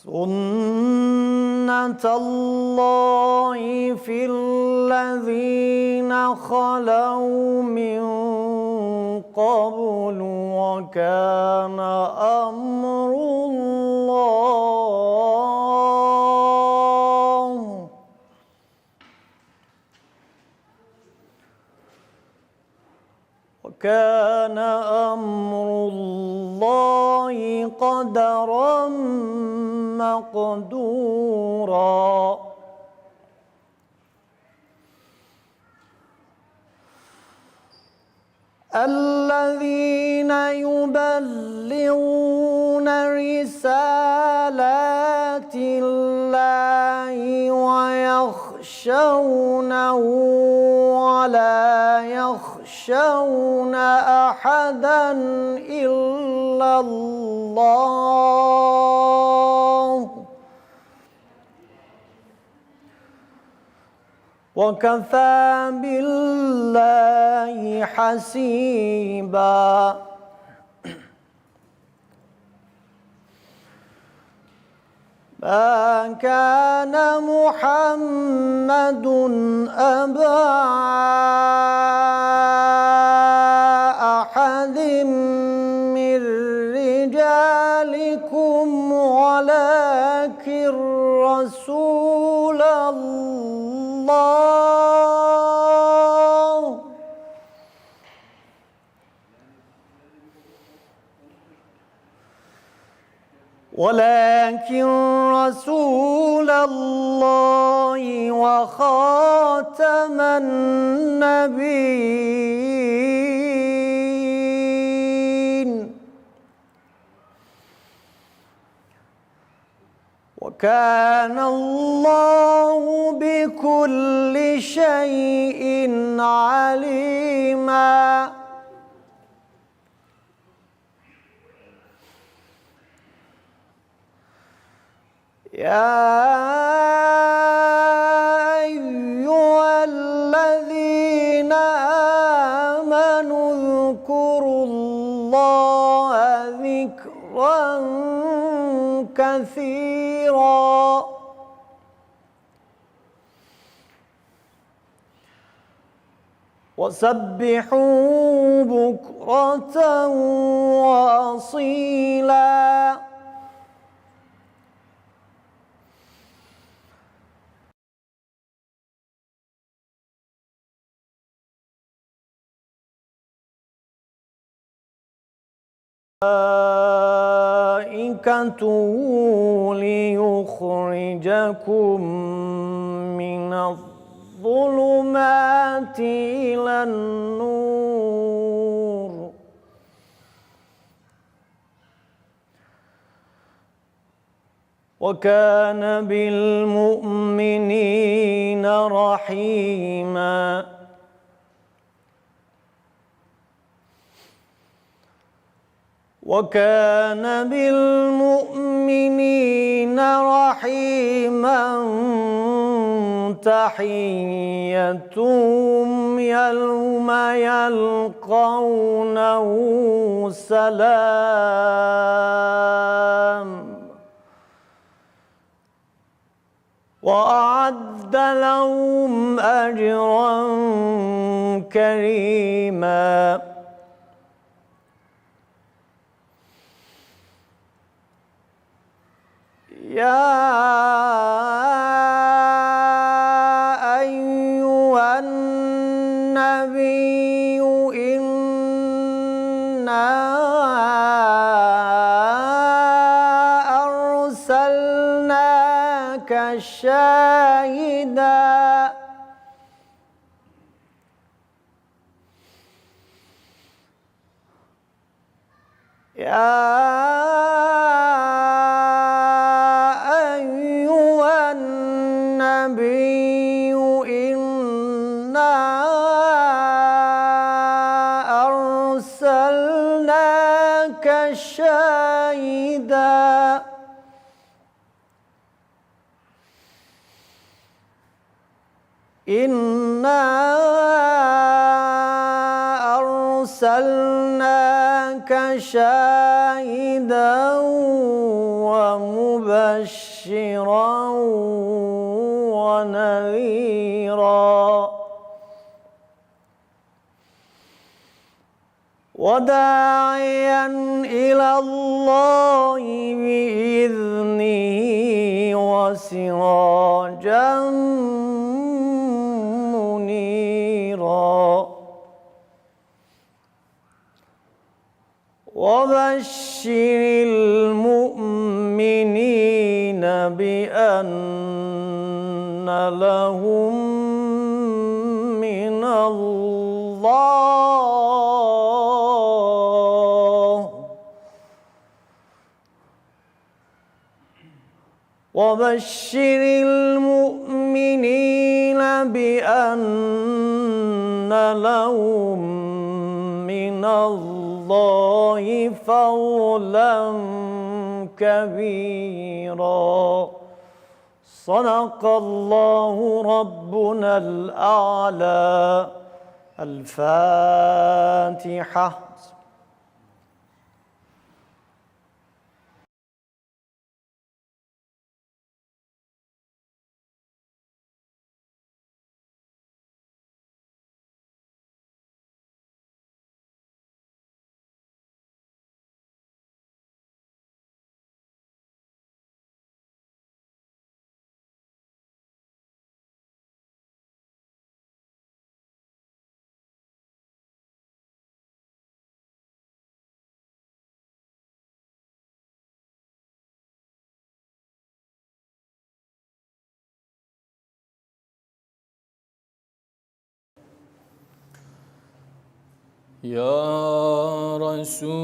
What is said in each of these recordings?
سُنَّةَ اللَّهِ فِي الَّذِينَ خَلَوْا مِن قَبْلُ وَكَانَ أَمْرُ اللَّهِ قَدَرًا مَّقْدُورًا الَّذِينَ يُبَلِّغُونَ رِسَالَاتِ اللَّهِ وَيَخْشَوْنَهُ وَلَا يَخْشَوْنَ أَحَدًا إِلَّا اللَّهَ وَكَفَى بِاللَّهِ حَسِيبًا مَا كَانَ مُحَمَّدٌ أَبَا أَحَدٍ مِّن رِّجَالِكُمْ وَلَٰكِن رَّسُولَ اللَّهِ وخاتم النبيين وكان الله بكل شيء عليما يا أيها الذين آمنوا اذكروا الله ذكرا كثيرا وسبحوا بكرة وأصيلا ليخرجكم من الظلمات إلى النور وكان بالمؤمنين رحيما وكان بالمؤمنين رحيما تحيتهم يوم يلقونه سلام وأعد لهم أجرا كريما يا أيها النبي إنا أرسلناك شاهدا شاهدا إنا أرسلناك أرسلناك شاهدا ومبشرا ونذيرا وداعيا إلى الله بإذنه وسراجا منيرا وبشر المؤمنين بأن لهم من الله فضلا كبيرا. صدق الله ربنا الأعلى. الفاتحة. Ya Resulallah,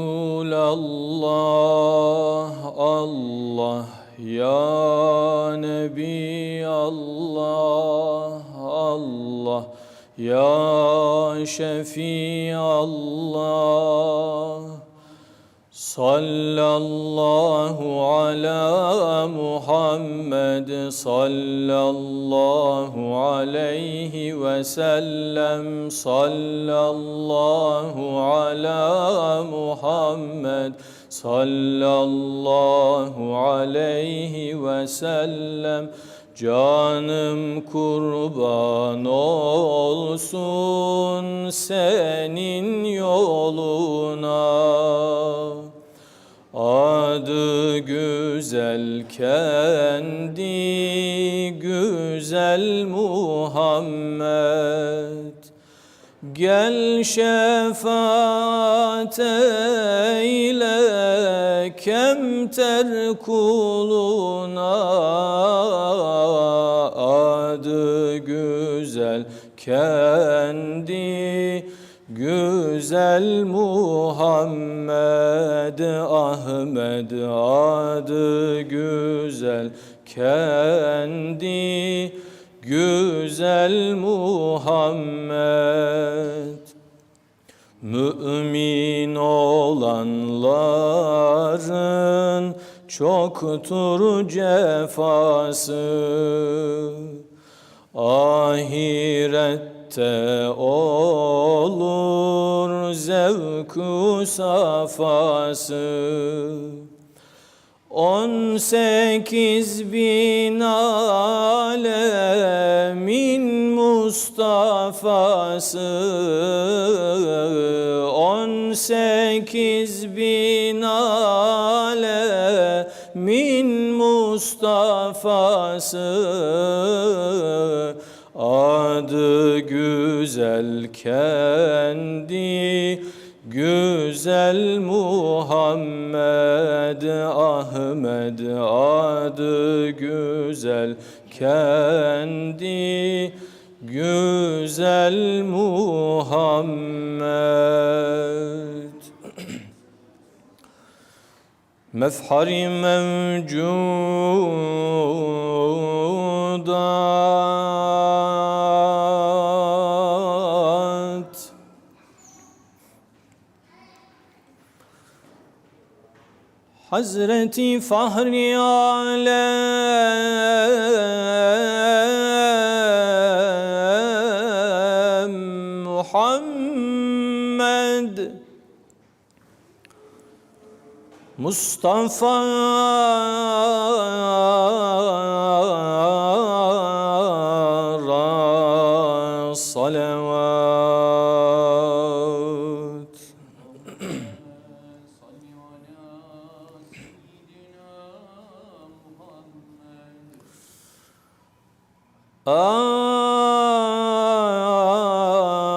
Allah, Ya Nebi Allah, Allah, Ya Şefi Allah. Sallallahu ala Muhammed, sallallahu aleyhi ve sellem, sallallahu ala Muhammed, sallallahu aleyhi ve sellem. Canım kurban olsun senin yoluna. Adı güzel, kendi güzel Muhammed. Gel şefaat eyle kemter kuluna. Adı güzel, kendi güzel Muhammed. Ahmed adı güzel, kendi güzel Muhammed. Mümin olanların çoktur cefası, ahirette olur zevk-ü safası. 18.000 alemin Mustafa'sı, 18.000 alemin Mustafa'sı. Adı güzel, kendi güzel Muhammed. Ahmed adı güzel, kendi güzel Muhammed. Mefhari mevcudat, Hazreti Fahri Alem Muhammed Mustafa salavat.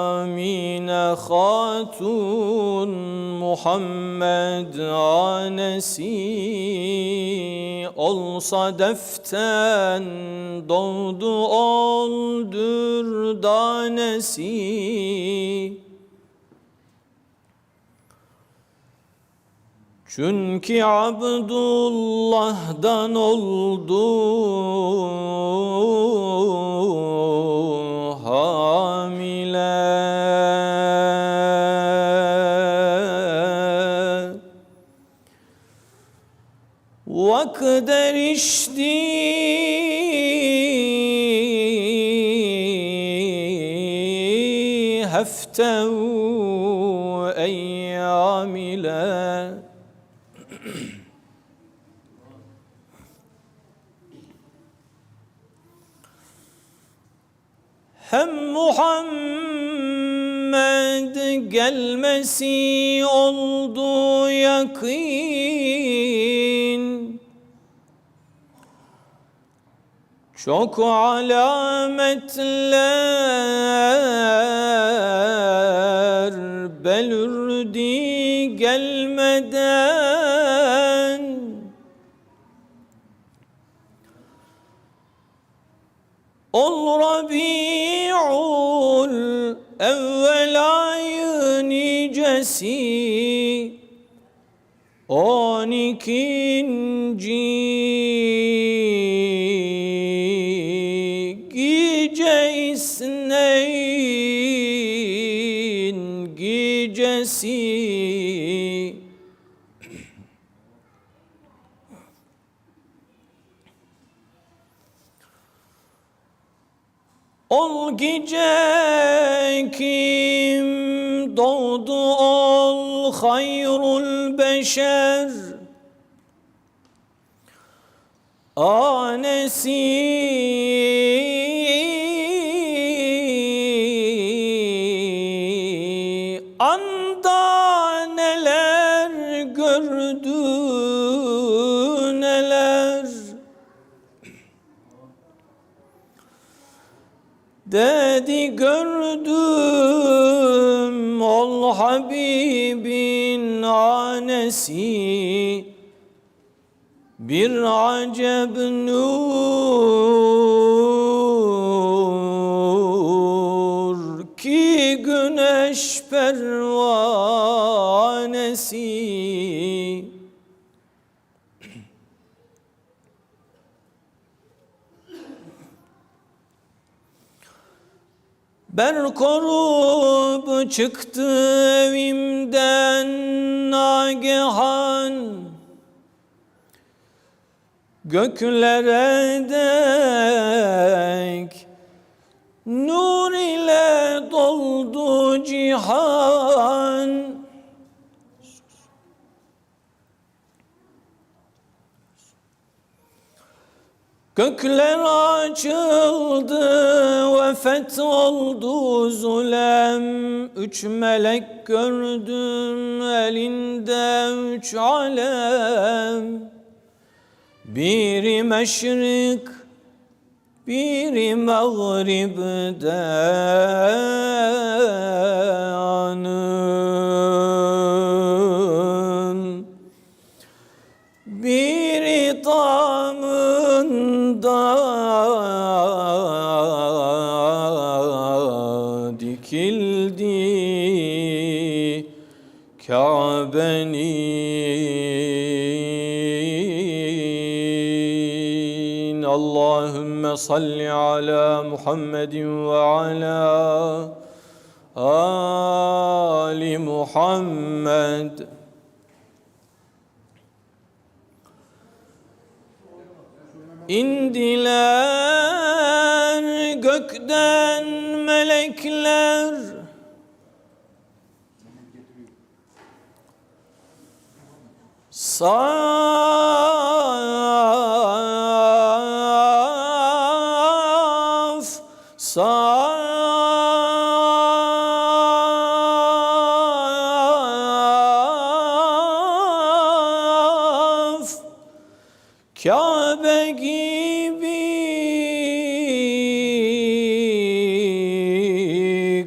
Amine Hatun Muhammed anesi olsa deften doğdu ol dürdanesi. Çünkü Abdullah'dan oldu hamile. Vakit erişti hefte-u eyyam ile. Hem Muhammed gelmesi oldu yakîn. Çok alametler belirdi gelmeden. Ol Rabi'ul evvel ayı nicesi 12. gece isneyn gecesi. Ol gece kim doğdu ol hayrul beşer anesi. Anda neler gördü neler. Dedi gördüm ol Habibin anesi. Bir acep nur ki güneş pervanesi. Ben korup çıktı evimden nagehan, göklere dek nur ile doldu cihan. Gökler açıldı ve fetholdu zulem. 3 melek gördüm elinde 3 alem. Biri meşrik, biri mağribde anın. Biri damında dikildi Kabe'nin. Allahümme salli ala Muhammedin ve ala Ali Muhammed. İndiler gökten melekler, Saf, saf, Kabe gibi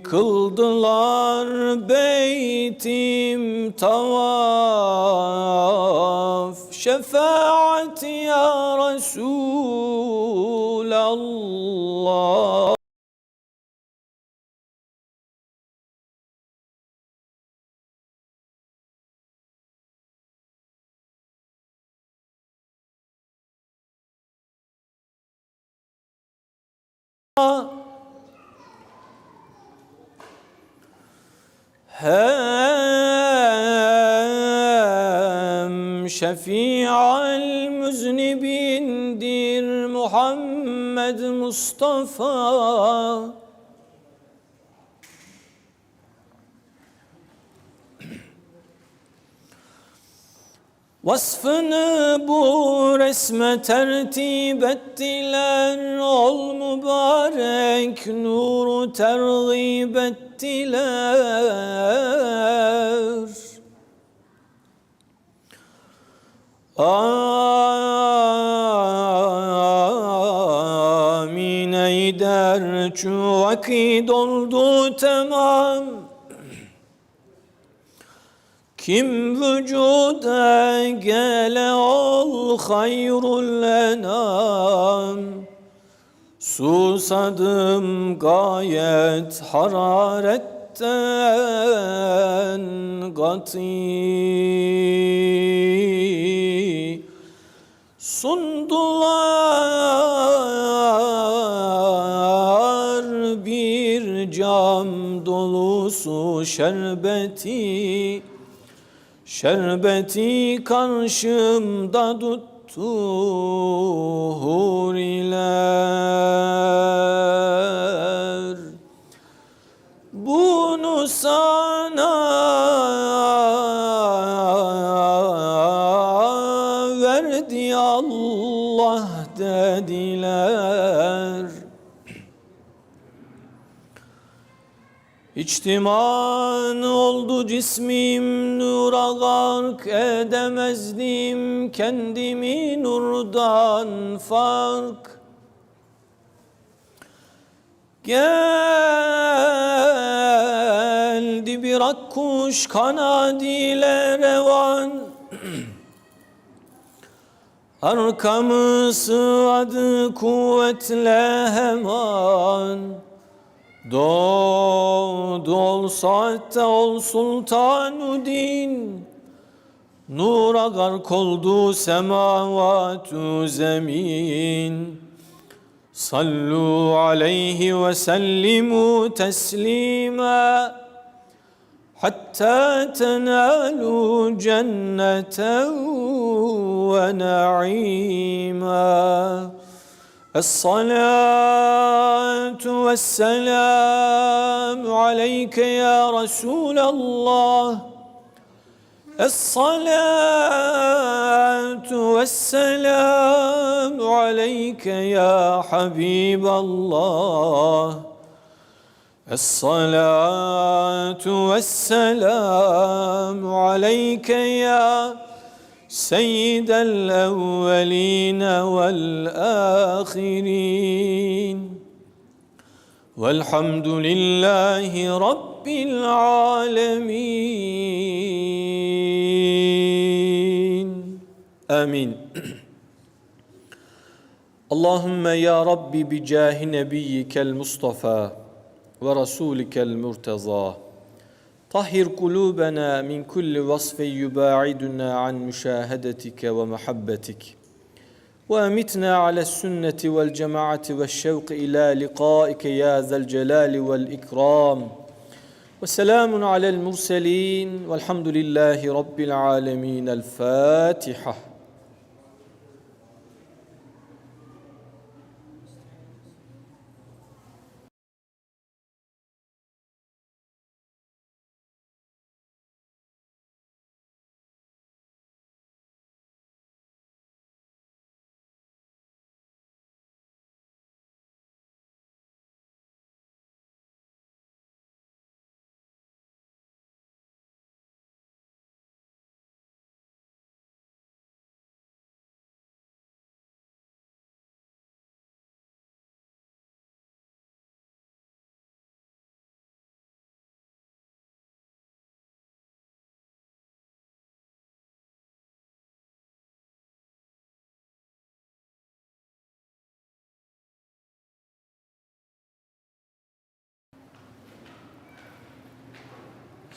kıldılar beytim tavaf. Şefaat ya Resulallah. Hem şefi'al müznibindir Muhammed Mustafa. Vasfını bu resme tertip ettiler, ol mübarek nuru tergib ettiler. Amin eyder çu vakit oldu tamam. Kim vücuda gele ol hayrul enam. Susadım gayet hararetten gati. Sundular bir cam dolusu şerbeti. Şerbeti karşımda tuttu huriler. Bunu sana verdi Allah dediler. İçtiman oldu cismim, nura gark edemezdim kendimi nurdan fark. Geldi bir akkuş kanadıyla revan. Arkamı sıvadı kuvvetle hemen. Doğdu ol saatte ol sultanu-din. Nura gark oldu semavatu zemin. Sallu aleyhi ve sellimu teslima. Hatta tenalu cenneten ve naima. Es-salatu ve's-selamu aleyke ya Resulallah. Es-salatu ve's-selamu aleyke ya Habiballah. Es-salatu ve's-selamu aleyke ya سيد الأولين والآخرين والحمد لله رب العالمين آمين. اللهم يا رب بجاه نبيك المصطفى ورسولك المرتضى طهر قلوبنا من كل وصف يباعدنا عن مشاهدتك ومحبتك وأمتنا على السنة والجماعة والشوق إلى لقائك يا ذا الجلال والإكرام وسلام على المرسلين والحمد لله رب العالمين. الفاتحة.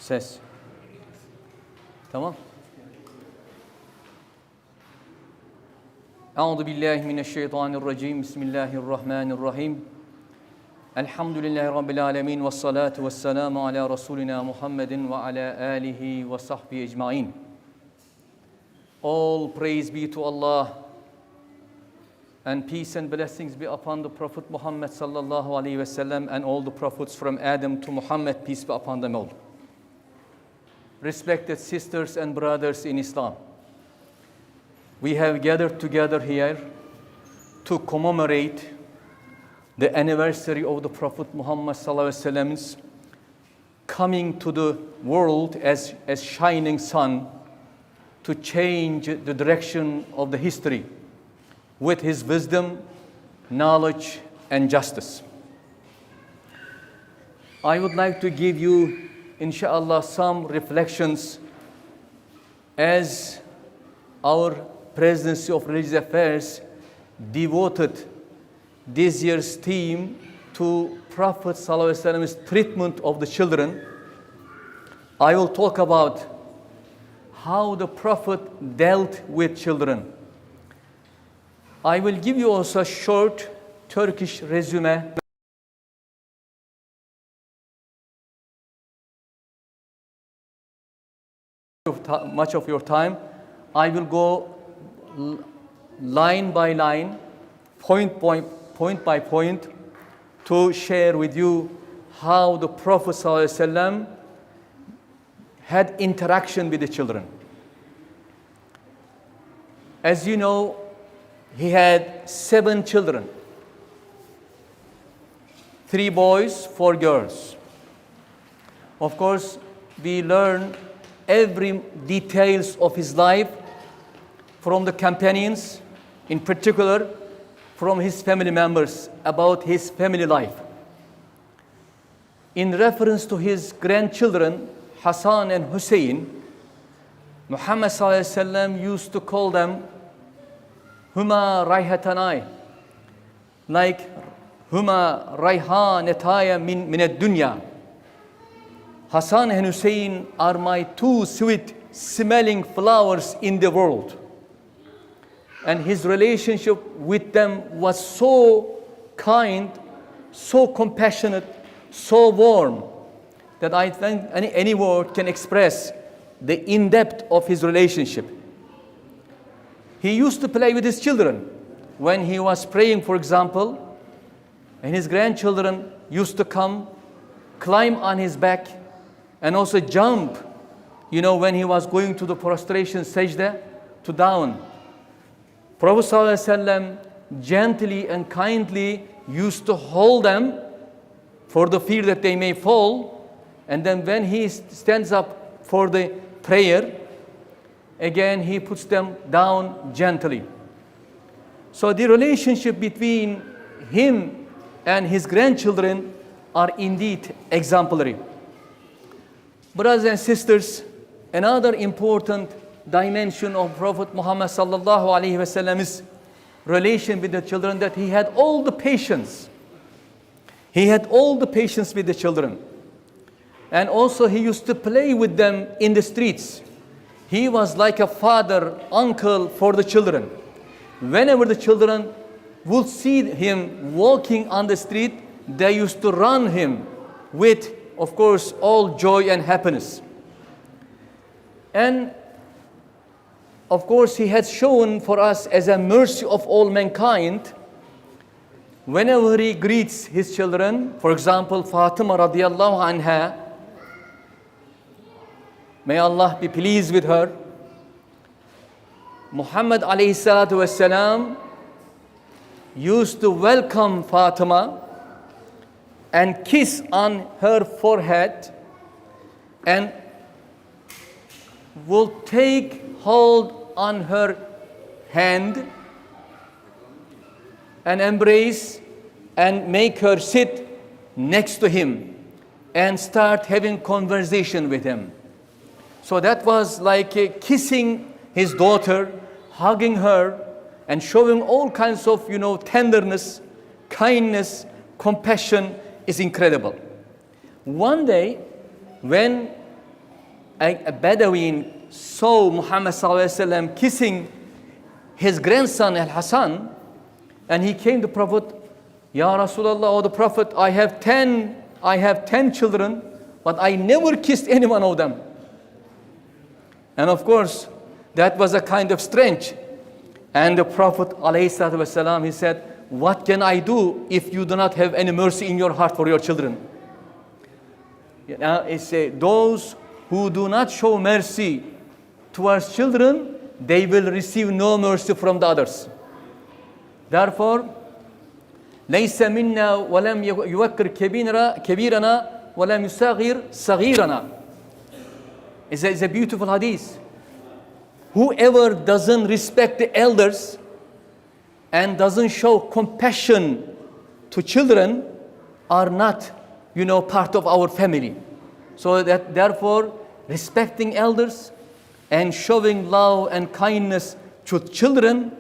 Ses. Tamam. Euzu billahi mineşşeytanirracim. Bismillahirrahmanirrahim. Elhamdülillahi rabbil alamin ve salatu vesselamu ala rasulina Muhammedin ve ala alihi ve sahbihi ecmaîn. All praise be to Allah, and peace and blessings be upon the Prophet Muhammad sallallahu alaihi wasallam and all the prophets from Adam to Muhammad, peace be upon them all. Respected sisters and brothers in Islam, we have gathered together here to commemorate the anniversary of the Prophet Muhammad sallallahu alaihi wasallam's coming to the world as shining sun to change the direction of the history with his wisdom, knowledge, and justice. I would like to give you, inshallah, some reflections as our Presidency of Religious Affairs devoted this year's theme to Prophet sallallahu alaihi wasallam's treatment of the children. I will talk about how the Prophet dealt with children. I will give you also a short Turkish resume. Much of your time. I will go line by line, point by point, to share with you how the Prophet ﷺ had interaction with the children. As you know, he had 7 children, 3 boys, 4 girls. Of course, we learn every details of his life from the companions, in particular from his family members, about his family life. In reference to his grandchildren, Hassan and Hussein, Muhammad sallallahu alaihi wasallam used to call them Huma Raihatanai, like Huma Raihanataya min ad-dunya. Hassan and Hussein are my 2 sweet smelling flowers in the world. And his relationship with them was so kind, so compassionate, so warm, that I think any word can express the in-depth of his relationship. He used to play with his children. When he was praying, for example, and his grandchildren used to come, climb on his back, and also jump, when he was going to the prostration sajda to down. Prophet ﷺ gently and kindly used to hold them for the fear that they may fall. And then when he stands up for the prayer, again he puts them down gently. So the relationship between him and his grandchildren are indeed exemplary. Brothers and sisters, another important dimension of Prophet Muhammad sallallahu alaihi wasallam's relation with the children, that he had all the patience. He had all the patience with the children. And also he used to play with them in the streets. He was like a father, uncle for the children. Whenever the children would see him walking on the street, they used to run him with, of course, all joy and happiness. And of course, he had shown for us as a mercy of all mankind, whenever he greets his children, for example, Fatima radiallahu anha, may Allah be pleased with her, Muhammad alayhi salatu wasalam used to welcome Fatima and kiss on her forehead and will take hold on her hand and embrace and make her sit next to him and start having conversation with him. So that was like kissing his daughter, hugging her, and showing all kinds of, tenderness, kindness, compassion is incredible. One day, when a Bedouin saw Muhammad sallallahu alaihi wasallam kissing his grandson Al-Hassan, and he came to Prophet, Ya Rasulullah, or the Prophet, I have 10 children, but I never kissed any one of them. And of course, that was a kind of strange. And the Prophet ﷺ, he said, what can I do if you do not have any mercy in your heart for your children? Now, it says, those who do not show mercy towards children, they will receive no mercy from the others. Therefore, ليس منا ولم يوقر كبيرنا ولم يصغر صغيرنا. It's a beautiful hadith. Whoever doesn't respect the elders and doesn't show compassion to children are not, part of our family. So that therefore, respecting elders and showing love and kindness to children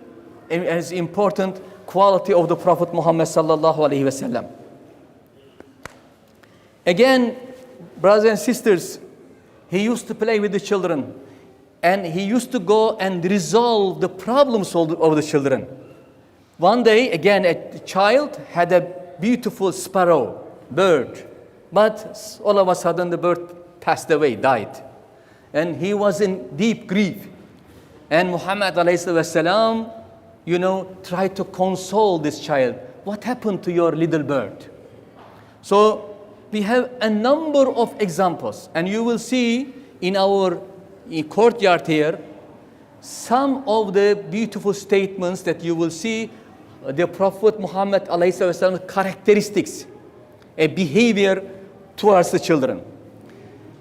is important quality of the Prophet Muhammad sallallahu alaihi wasallam. Again, brothers and sisters, he used to play with the children, and he used to go and resolve the problems of the children. One day, again, a child had a beautiful sparrow, bird, but all of a sudden the bird passed away, died. And he was in deep grief. And Muhammad ﷺ, tried to console this child. What happened to your little bird? So we have a number of examples, and you will see in our courtyard here some of the beautiful statements that you will see the Prophet Muhammad ﷺ characteristics, a behavior towards the children.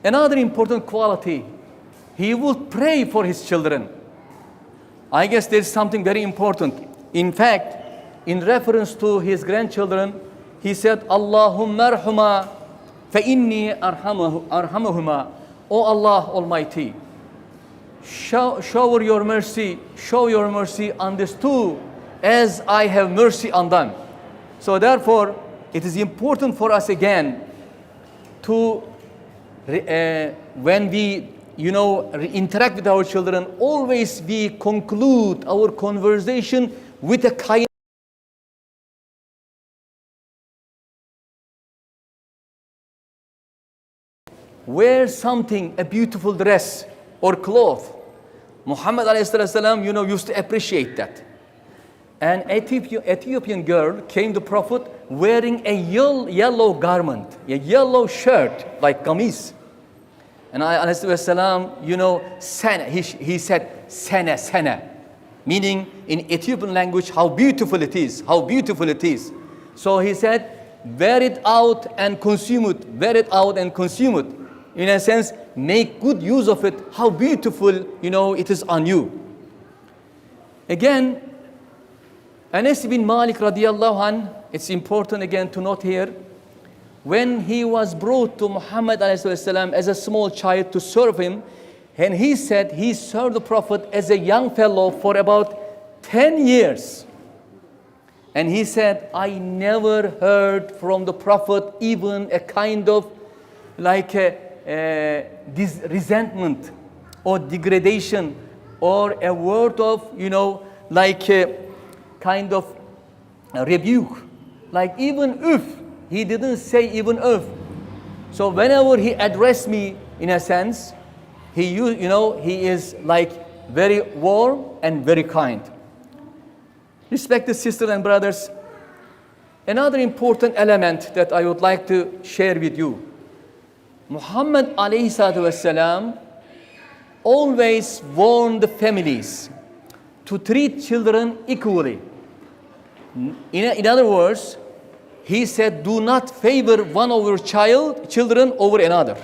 Another important quality, he would pray for his children. I guess there's something very important. In fact, in reference to his grandchildren, he said, Allahumma arhama fa inni arhamahuma. O Allah Almighty, show your mercy on these two as I have mercy on them. So therefore, it is important for us again to, when we interact with our children, always we conclude our conversation with a kind wear something, a beautiful dress or cloth. Muhammad ﷺ, used to appreciate that. An Ethiopian girl came to Prophet wearing a yellow garment, a yellow shirt like kameez. And ﷺ, sana, he said, sana, meaning in Ethiopian language, how beautiful it is, how beautiful it is. So he said, wear it out and consume it, wear it out and consume it. In a sense, make good use of it, how beautiful, it is on you. Again, Anas bin Malik radiallahu anh, it's important again to note here, when he was brought to Muhammad ﷺ as a small child to serve him, and he said he served the Prophet as a young fellow for about 10 years. And he said, I never heard from the Prophet even a kind of like this resentment or degradation or a word of, like kind of rebuke. Like even if, he didn't say even if. So whenever he addressed me, in a sense, he is like very warm and very kind. Respected sisters and brothers, another important element that I would like to share with you. Muhammad ﷺ always warned the families to treat children equally. In other words, he said, do not favor one of your children over another.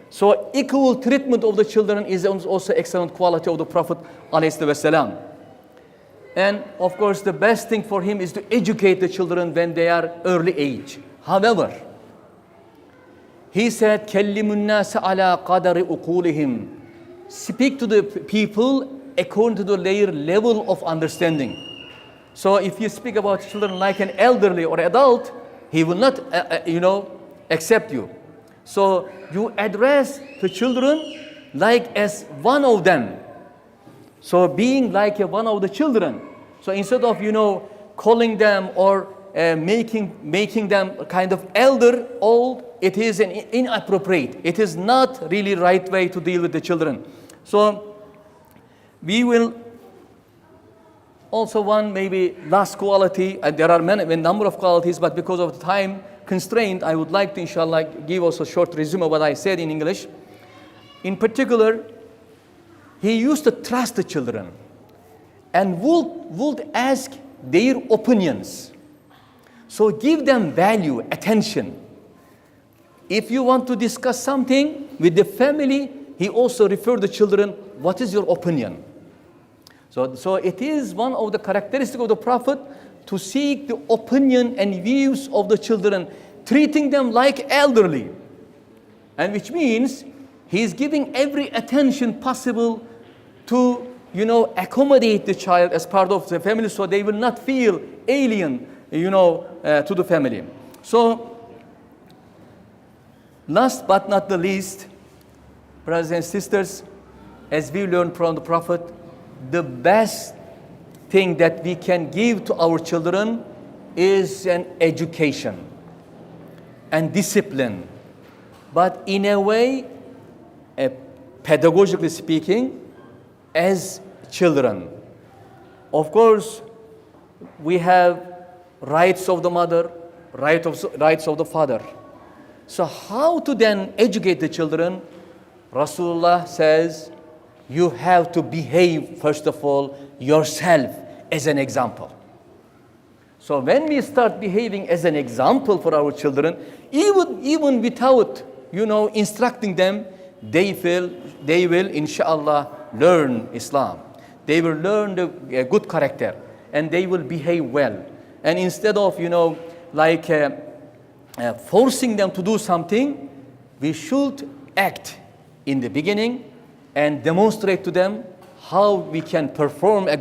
So equal treatment of the children is also excellent quality of the Prophet ﷺ. And of course, the best thing for him is to educate the children when they are early age. However, he said, كَلِّمُ النَّاسَ عَلَىٰ قَدَرِ أُقُولِهِمْ. Speak to the people according to their level of understanding. So if you speak about children like an elderly or adult, he will not, accept you. So you address the children like as one of them. So being like one of the children. So instead of, calling them or making them kind of elder, old, it is an inappropriate. It is not really right way to deal with the children. So we will also one maybe last quality, and there are a number of qualities, but because of the time constraint, I would like to inshallah give also a short resume of what I said in English. In particular, he used to trust the children and would ask their opinions. So give them value, attention. If you want to discuss something with the family, he also referred the children, what is your opinion? So it is one of the characteristics of the Prophet to seek the opinion and views of the children, treating them like elderly. And which means he is giving every attention possible to, accommodate the child as part of the family so they will not feel alien, to the family. So, last but not the least, brothers and sisters, as we learned from the Prophet, the best thing that we can give to our children is an education and discipline. But in a way, pedagogically speaking, as children. Of course, we have rights of the mother, rights of the father. So how to then educate the children? Rasulullah says, you have to behave, first of all, yourself as an example. So when we start behaving as an example for our children, even without, instructing them, they will, inshallah, learn Islam. They will learn the good character, and they will behave well. And instead of, forcing them to do something, we should act in the beginning and demonstrate to them how we can perform a